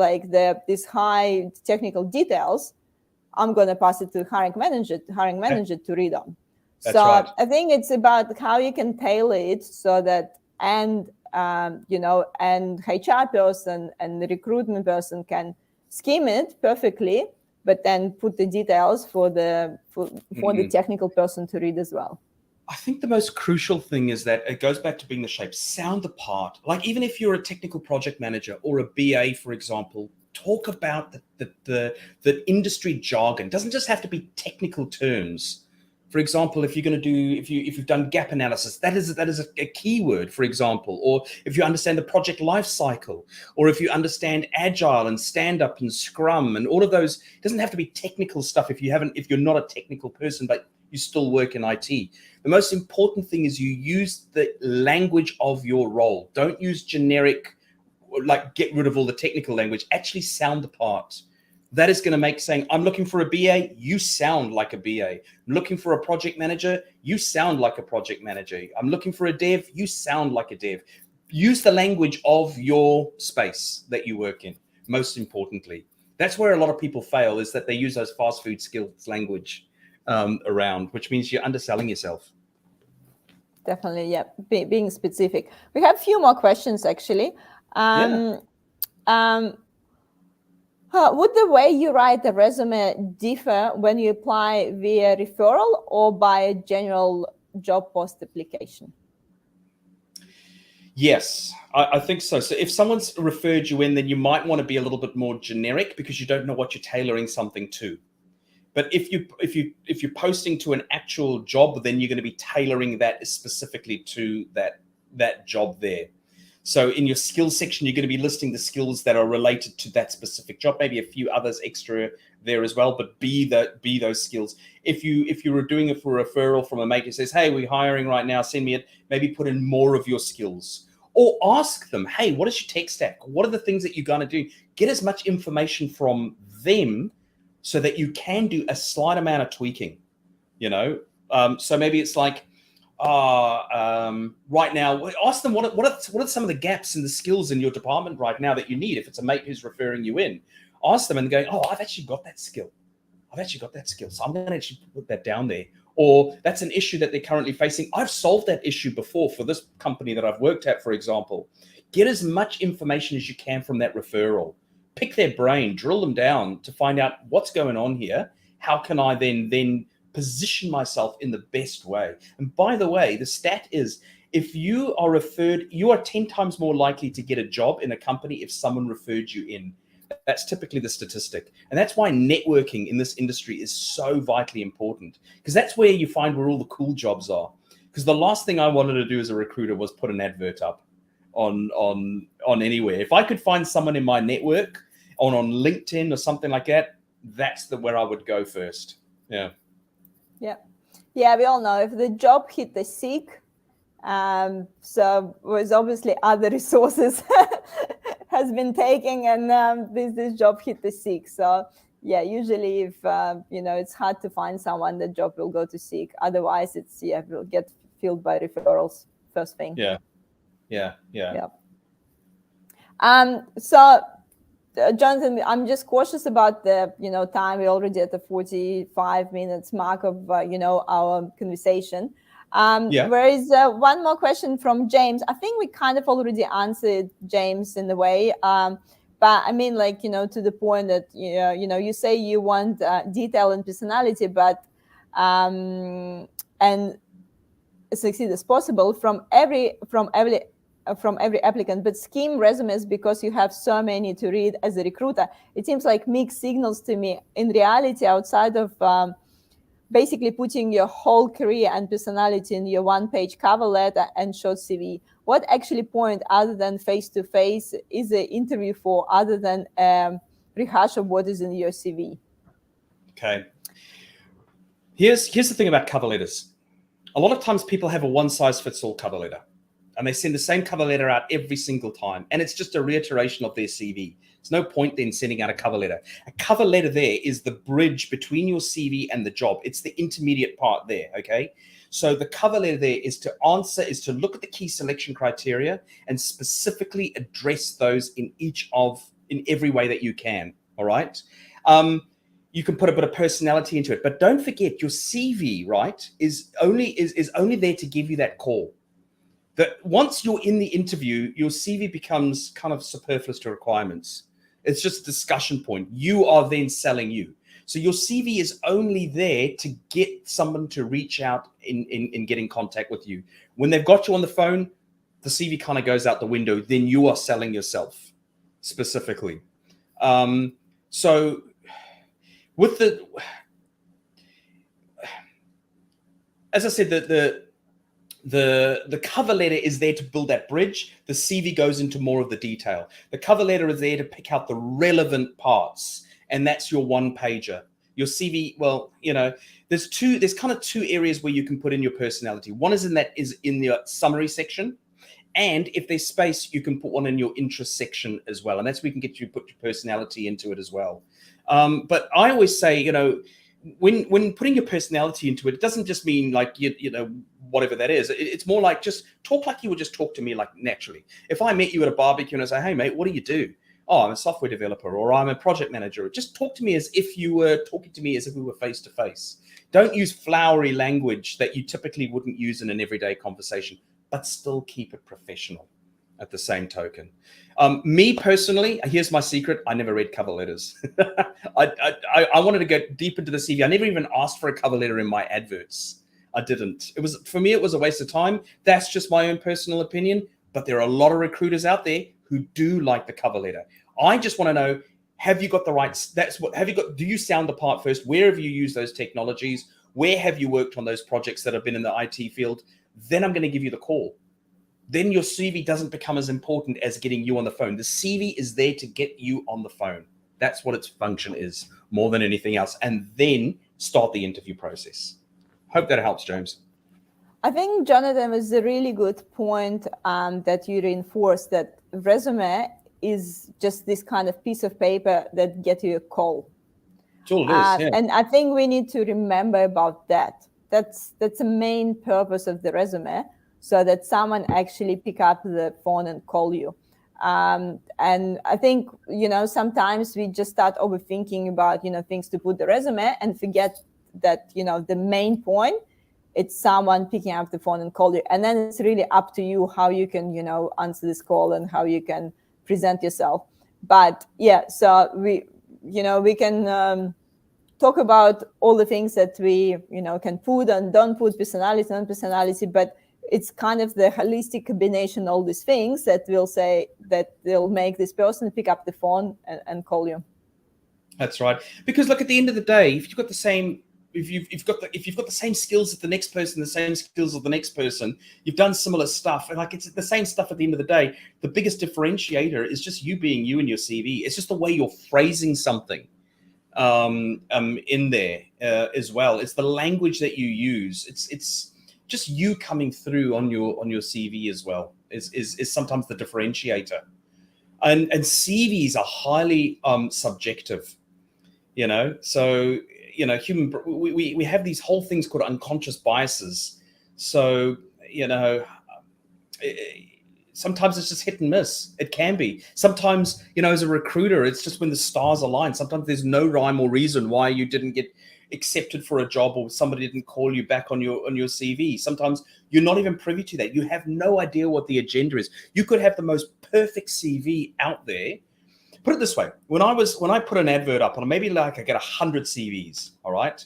this high technical details, I'm gonna pass it to hiring manager to read on. That's right. I think it's about how you can tailor it so that and HR person and the recruitment person can scheme it perfectly, but then put the details for the technical person to read as well. I think the most crucial thing is that it goes back to being the shape. Sound the part. Even if you're a technical project manager or a BA, for example, talk about the industry jargon. It doesn't just have to be technical terms. For example, if you've done gap analysis, that is a keyword, for example, or if you understand the project life cycle, or if you understand agile and stand up and scrum and all of those, it doesn't have to be technical stuff if you're not a technical person, but you still work in IT. The most important thing is you use the language of your role. Don't use generic, get rid of all the technical language, actually sound the part. That is going to make saying, I'm looking for a BA, you sound like a BA. I'm looking for a project manager, you sound like a project manager. I'm looking for a dev, you sound like a dev. Use the language of your space that you work in, most importantly. That's where a lot of people fail, is that they use those fast food skills language around, which means you're underselling yourself. Definitely, yeah, being specific. We have a few more questions, actually. Would the way you write the resume differ when you apply via referral or by a general job post application? Yes, I think so. So if someone's referred you in, then you might want to be a little bit more generic because you don't know what you're tailoring something to. But if you're posting to an actual job, then you're going to be tailoring that specifically to that job there. So in your skills section, you're going to be listing the skills that are related to that specific job, maybe a few others extra there as well, but be those skills. If you were doing it for a referral from a mate who says, hey, we're hiring right now, send me it, maybe put in more of your skills. Or ask them, hey, what is your tech stack? What are the things that you're going to do? Get as much information from them so that you can do a slight amount of tweaking, So maybe it's like, right now, ask them what are some of the gaps in the skills in your department right now that you need. If it's a mate who's referring you in, ask them and going, oh, I've actually got that skill. So I'm going to actually put that down there. Or that's an issue that they're currently facing. I've solved that issue before for this company that I've worked at, for example. Get as much information as you can from that referral. Pick their brain, drill them down to find out what's going on here. How can I then position myself in the best way? And by the way, the stat is if you are referred, you are 10 times more likely to get a job in a company if someone referred you in. That's typically the statistic. And that's why networking in this industry is so vitally important, because that's where you find where all the cool jobs are. Because the last thing I wanted to do as a recruiter was put an advert up on anywhere. If I could find someone in my network on LinkedIn or something like that, that's where I would go first. Yeah. Yeah, we all know if the job hit the seek, so was obviously other resources has been taking, and this job hit the seek. So yeah, usually if it's hard to find someone, the job will go to seek. Otherwise, will get filled by referrals first thing. Yeah. So Johnathan, I'm just cautious about the time. We're already at the 45 minutes mark of our conversation. There is one more question from James. I think we kind of already answered James in a way, but I mean, to the point that you say you want detail and personality, but and succeed as possible from every applicant, but skim resumes because you have so many to read as a recruiter. It seems like mixed signals to me. In reality, outside of basically putting your whole career and personality in your one-page cover letter and short CV, what actually point other than face-to-face is the interview for, other than rehash of what is in your CV? Okay. Here's the thing about cover letters. A lot of times people have a one-size-fits-all cover letter, and they send the same cover letter out every single time, and it's just a reiteration of their CV. There's no point then sending out a cover letter. A cover letter there is the bridge between your CV and the job. It's the intermediate part there, okay? So the cover letter there is to look at the key selection criteria and specifically address those in every way that you can, all right? You can put a bit of personality into it, but don't forget your CV, right, is only there to give you that call. That once you're in the interview, your CV becomes kind of superfluous to requirements. It's just a discussion point. You are then selling you. So your CV is only there to get someone to reach out in get in contact with you. When they've got you on the phone, the CV kind of goes out the window. Then you are selling yourself specifically. So with as I said, the cover letter is there to build that bridge. The CV goes into more of the detail. The cover letter is there to pick out the relevant parts, and that's your one pager. Your CV, well, there's kind of two areas where you can put in your personality. One is in the summary section, and if there's space, you can put one in your interest section as well, and that's where we can get you put your personality into it as well. But I always say, when putting your personality into it, it doesn't just mean like whatever that is. It's more like just talk like you would just talk to me like naturally. If I met you at a barbecue and I say, hey mate, what do you do? Oh, I'm a software developer, or I'm a project manager. Just talk to me as if you were talking to me as if we were face to face. Don't use flowery language that you typically wouldn't use in an everyday conversation, but still keep it professional at the same token. Me personally, here's my secret. I never read cover letters. I wanted to go deep into the CV. I never even asked for a cover letter in my adverts. I didn't. For me, it was a waste of time. That's just my own personal opinion. But there are a lot of recruiters out there who do like the cover letter. I just want to know, have you got the right, do you sound the part first? Where have you used those technologies? Where have you worked on those projects that have been in the IT field? Then I'm going to give you the call. then your CV doesn't become as important as getting you on the phone. The CV is there to get you on the phone. That's what its function is, more than anything else. And then start the interview process. Hope that helps, James. I think, Johnathan, was a really good point that you reinforced, that resume is just this kind of piece of paper that gets you a call. That's all it is, yeah. And I think we need to remember about that. That's the main purpose of the resume, so that someone actually pick up the phone and call you. And I think, sometimes we just start overthinking about, things to put the resume and forget that, the main point, it's someone picking up the phone and call you. And then it's really up to you how you can, answer this call and how you can present yourself. But yeah, so we can talk about all the things that we, can put and don't put, personality, non-personality, but it's kind of the holistic combination, all these things that will say that they'll make this person pick up the phone and call you. That's right. Because look, at the end of the day, if you've got the same, if you've got the same skills as the next person, the same skills as the next person, you've done similar stuff, and like it's the same stuff at the end of the day. The biggest differentiator is just you being you in your CV. It's just the way you're phrasing something in there as well. It's the language that you use. It's just you coming through on your CV as well is sometimes the differentiator. And CVs are highly subjective, so we have these whole things called unconscious biases. So sometimes it's just hit and miss. It can be. Sometimes, as a recruiter, it's just when the stars align. Sometimes there's no rhyme or reason why you didn't get accepted for a job, or somebody didn't call you back on your CV. Sometimes you're not even privy to that. You have no idea what the agenda is. You could have the most perfect CV out there. Put it this way: when I put an advert up, on maybe like I get 100 CVs, all right,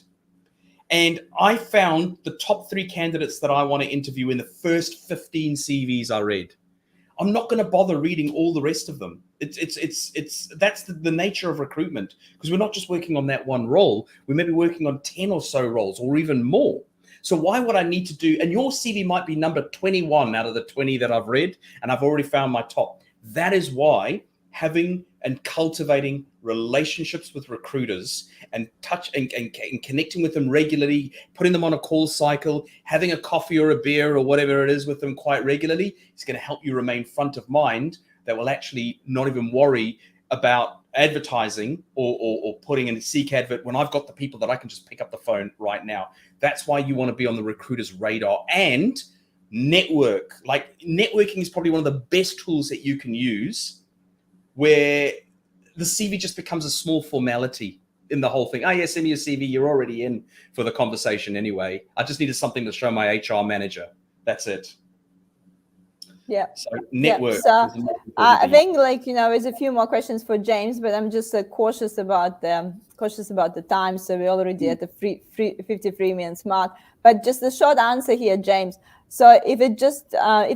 and I found the top 3 candidates that I want to interview in the first 15 CVs I read. I'm not going to bother reading all the rest of them. That's the nature of recruitment, because we're not just working on that one role. We may be working on 10 or so roles, or even more. So why would I need to do, and your CV might be number 21 out of the 20 that I've read, and I've already found my top. That is why having and cultivating relationships with recruiters and connecting with them regularly, putting them on a call cycle, having a coffee or a beer or whatever it is with them quite regularly, is going to help you remain front of mind. That will actually not even worry about advertising or putting in a Seek advert when I've got the people that I can just pick up the phone right now. That's why you want to be on the recruiter's radar. And network. Like, networking is probably one of the best tools that you can use, where the CV just becomes a small formality in the whole thing. Oh, yeah, send me your CV. You're already in for the conversation anyway. I just needed something to show my HR manager. That's it. Yeah. So network. Yeah. So I think, there's a few more questions for James, but I'm just cautious about the time. So we're already at the 53 minutes mark. But just the short answer here, James. So if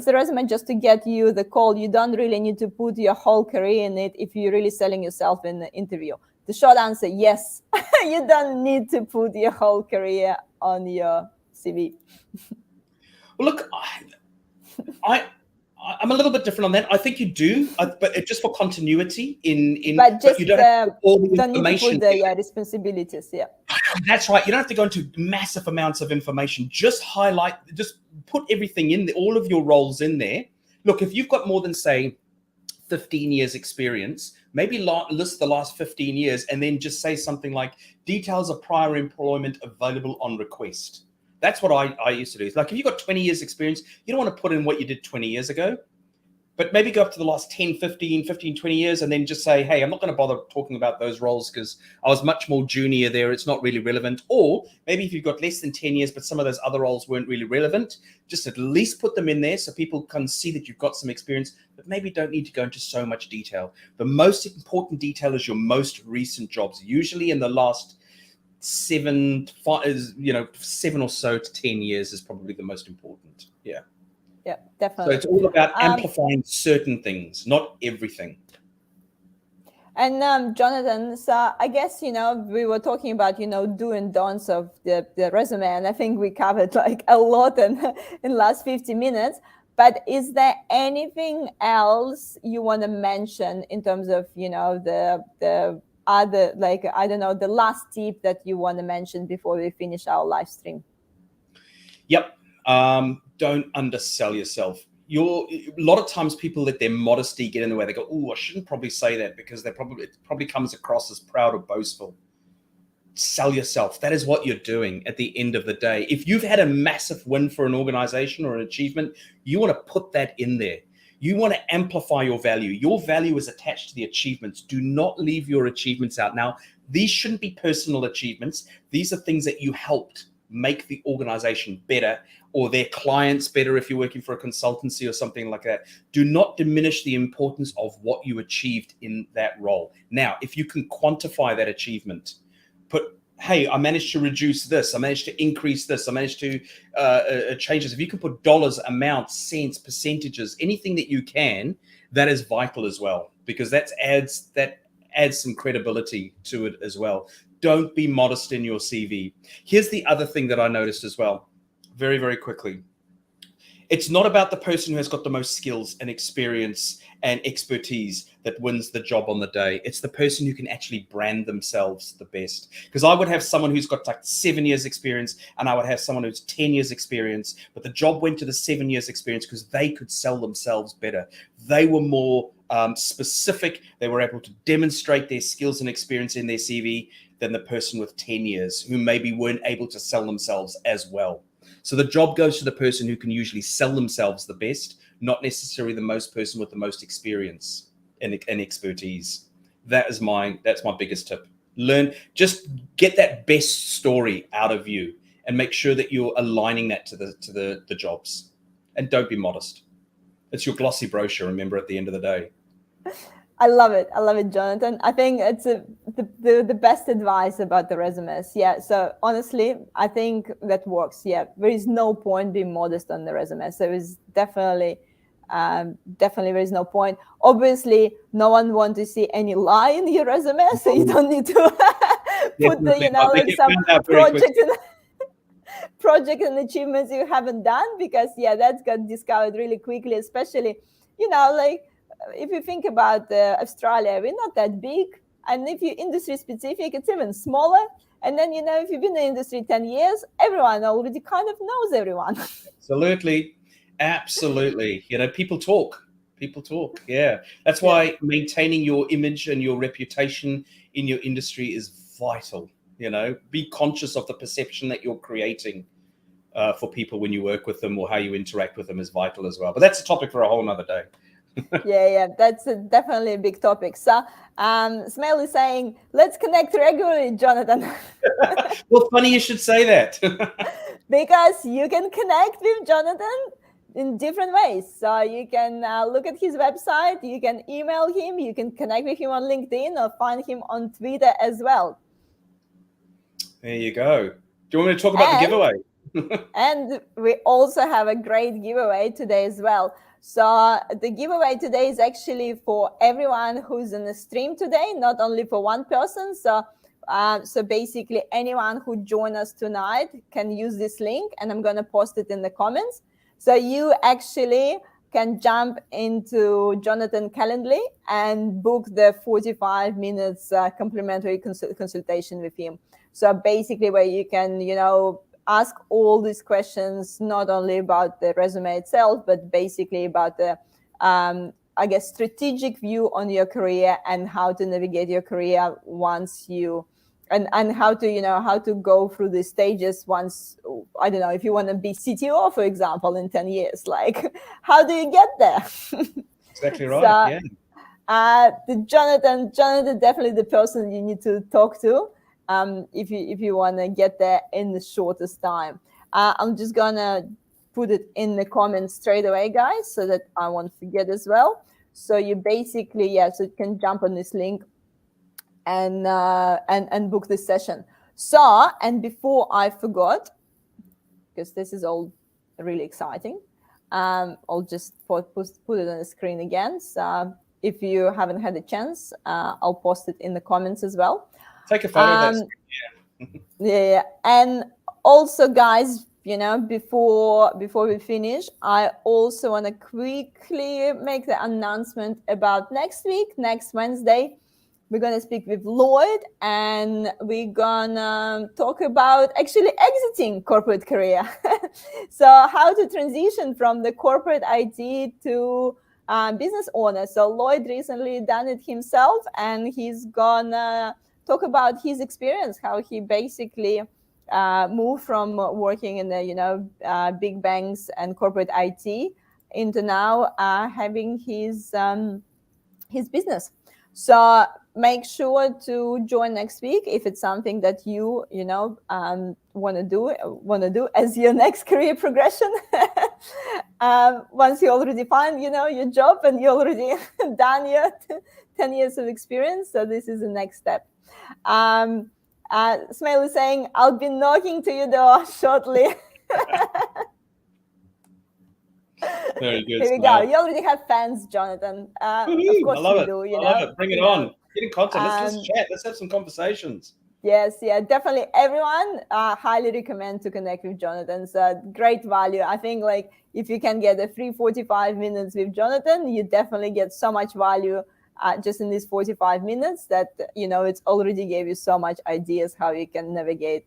the resume just to get you the call, you don't really need to put your whole career in it if you're really selling yourself in the interview. The short answer, yes, you don't need to put your whole career on your CV. Well, look, I'm a little bit different on that. I think you do, but just for continuity but you don't have all the information. Need to put the responsibilities. Yeah, that's right. You don't have to go into massive amounts of information. Just put everything in there, all of your roles in there. Look, if you've got more than, say, 15 years experience, maybe list the last 15 years and then just say something like details of prior employment available on request. That's what I used to do. It's like, if you've got 20 years experience, you don't want to put in what you did 20 years ago, but maybe go up to the last 10, 15, 20 years and then just say, hey, I'm not going to bother talking about those roles because I was much more junior there. It's not really relevant. Or maybe if you've got less than 10 years, but some of those other roles weren't really relevant, just at least put them in there so people can see that you've got some experience, but maybe don't need to go into so much detail. The most important detail is your most recent jobs, usually in the last 7 or so to 10 years is probably the most important. Yeah, definitely. So it's all about amplifying certain things, not everything. And Johnathan, so I guess we were talking about do and don'ts of the resume, and I think we covered like a lot in last 50 minutes. But is there anything else you want to mention in terms of, the other, like, I don't know, the last tip that you want to mention before we finish our live stream? Yep. Don't undersell yourself. A lot of times people let their modesty get in the way. They go, "Oh, I shouldn't probably say that," because it probably comes across as proud or boastful. Sell yourself. That is what you're doing at the end of the day. If you've had a massive win for an organization or an achievement, you want to put that in there. You want to amplify your value. Your value is attached to the achievements. Do not leave your achievements out. Now, these shouldn't be personal achievements. These are things that you helped make the organization better, or their clients better if you're working for a consultancy or something like that. Do not diminish the importance of what you achieved in that role. Now, if you can quantify that achievement, hey, I managed to reduce this, I managed to increase this, I managed to change this. If you can put dollars, amounts, cents, percentages, anything that you can, that is vital as well, because that adds some credibility to it as well. Don't be modest in your CV. Here's the other thing that I noticed as well, very, very quickly. It's not about the person who has got the most skills and experience and expertise that wins the job on the day. It's the person who can actually brand themselves the best. Because I would have someone who's got like 7 years experience, and I would have someone who's 10 years experience, but the job went to the 7 years experience because they could sell themselves better. They were more specific. They were able to demonstrate their skills and experience in their CV than the person with 10 years who maybe weren't able to sell themselves as well. So the job goes to the person who can usually sell themselves the best, not necessarily the most person with the most experience and expertise. That's my biggest tip. Just get that best story out of you and make sure that you're aligning that to the jobs. And don't be modest. It's your glossy brochure, remember, at the end of the day. I love it, Johnathan. I think it's the best advice about the resumes. Yeah. So honestly, I think that works. Yeah. There is no point being modest on the resume. So it's definitely there is no point. Obviously, no one wants to see any lie in your resume, so you don't need to put some projects and achievements you haven't done, because that's got discovered really quickly, especially if you think about Australia, we're not that big. And if you're industry specific, it's even smaller. And then, if you've been in the industry 10 years, everyone already kind of knows everyone. Absolutely. People talk. Yeah. That's why maintaining your image and your reputation in your industry is vital. Be conscious of the perception that you're creating for people when you work with them, or how you interact with them is vital as well. But that's a topic for a whole nother day. Yeah, that's definitely a big topic. So Smail is saying, let's connect regularly, Johnathan. Well, funny you should say that. Because you can connect with Johnathan in different ways. So you can look at his website, you can email him, you can connect with him on LinkedIn, or find him on Twitter as well. There you go. Do you want me to talk about the giveaway? And we also have a great giveaway today as well. So the giveaway today is actually for everyone who's in the stream today, not only for one person. So basically anyone who joined us tonight can use this link, and I'm going to post it in the comments. So you actually can jump into Johnathan Calendly and book the 45 minutes complimentary consultation with him. So basically where you can, ask all these questions, not only about the resume itself, but basically about the, strategic view on your career and how to navigate your career once you, and how to go through the stages once, I don't know, if you want to be CTO, for example, in 10 years, like, how do you get there? Exactly right, The Johnathan, definitely the person you need to talk to. If you want to get there in the shortest time. I'm just gonna put it in the comments straight away, guys, so that I won't forget as well. So you basically, so you can jump on this link and book this session. So, and before I forgot, because this is all really exciting, I'll just put it on the screen again. So if you haven't had a chance, I'll post it in the comments as well. Take a photo of that. Yeah. And also, guys, before we finish, I also want to quickly make the announcement about next week. Next Wednesday, we're going to speak with Lloyd, and we're going to talk about actually exiting corporate career. So how to transition from the corporate IT to business owner. So Lloyd recently done it himself, and he's going to talk about his experience, how he basically moved from working in the big banks and corporate IT into now having his business. So make sure to join next week if it's something that you want to do as your next career progression. Once you already find your job and you already done your 10 years of experience, so this is the next step. Smail is saying, I'll be knocking to your door shortly. Very good. Here we go. You already have fans, Johnathan. Of course I love you it. do. I love it. Bring it on. Get in contact. Let's chat. Let's have some conversations. Yes, yeah, definitely. Everyone, highly recommend to connect with Johnathan. So great value. I think like if you can get a free 45 minutes with Johnathan, you definitely get so much value just in these 45 minutes that it's already gave you so much ideas how you can navigate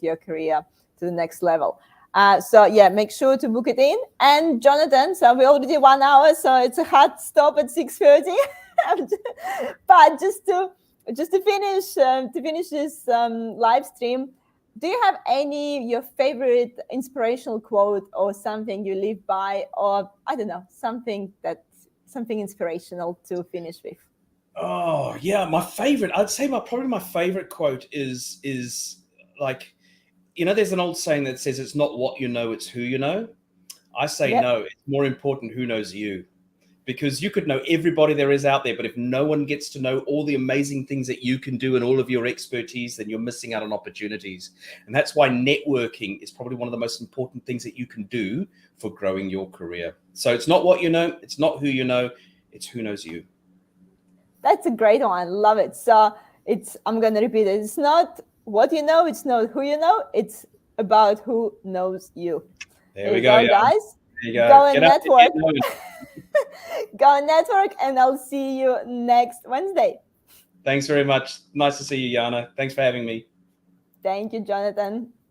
your career to the next level. So yeah, make sure to book it in. And Johnathan, so we already 1 hour, so it's a hard stop at 6:30. But just to finish this live stream, do you have your favorite inspirational quote or something you live by, or I don't know, something inspirational to finish with? Oh yeah, my favorite. I'd say probably my favorite quote is like, there's an old saying that says it's not what you know, it's who you know. I say no, it's more important who knows you. Because you could know everybody there is out there, but if no one gets to know all the amazing things that you can do and all of your expertise, then you're missing out on opportunities. And that's why networking is probably one of the most important things that you can do for growing your career. So it's not what you know, it's not who you know, it's who knows you. That's a great one. Love it. So I'm going to repeat it. It's not what you know, it's not who you know, it's about who knows you. There we go, guys. There you go. Go and network. Go and network, and I'll see you next Wednesday. Thanks very much. Nice to see you, Jana. Thanks for having me. Thank you, Johnathan.